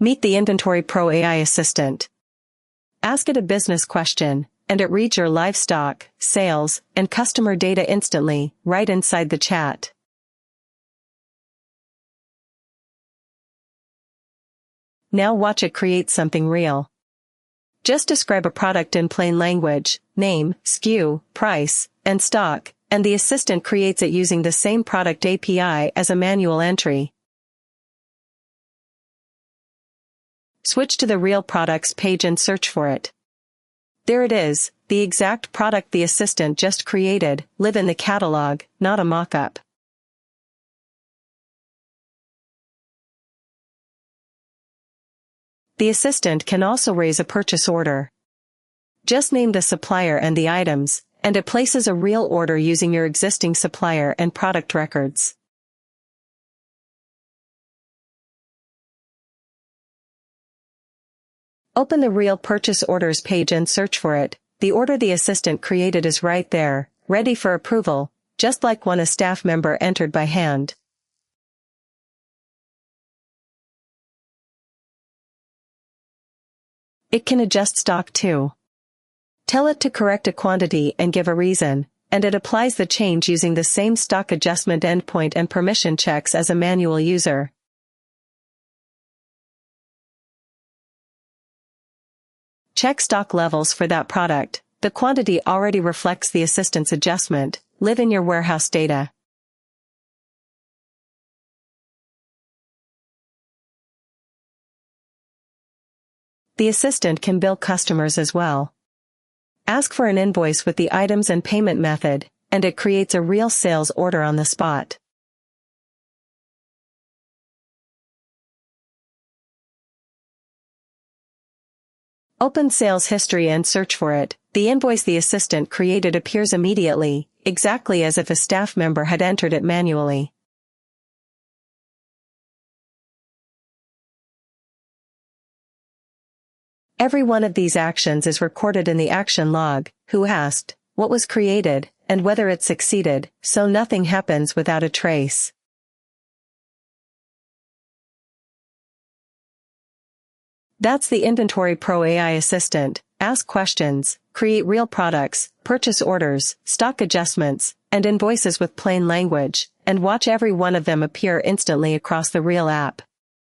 Meet the Inventory Pro AI Assistant. Ask it a business question, and it reads your livestock, sales, and customer data instantly, right inside the chat. Now watch it create something real. Just describe a product in plain language, name, SKU, price, and stock, and the assistant creates it using the same product API as a manual entry. Switch to the Real Products page and search for it. There it is, the exact product the assistant just created, live in the catalog, not a mock-up. The assistant can also raise a purchase order. Just name the supplier and the items, and it places a real order using your existing supplier and product records. Open the Real Purchase Orders page and search for it. The order the assistant created is right there, ready for approval, just like one a staff member entered by hand. It can adjust stock too. Tell it to correct a quantity and give a reason, and it applies the change using the same stock adjustment endpoint and permission checks as a manual user. Check stock levels for that product. The quantity already reflects the assistant's adjustment. Live in your warehouse data. The assistant can bill customers as well. Ask for an invoice with the items and payment method, and it creates a real sales order on the spot. Open sales history and search for it. The invoice the assistant created appears immediately, exactly as if a staff member had entered it manually. Every one of these actions is recorded in the action log: who asked, what was created, and whether it succeeded, so nothing happens without a trace. That's the Inventory Pro AI Assistant. Ask questions, create real products, purchase orders, stock adjustments, and invoices with plain language, and watch every one of them appear instantly across the Real app.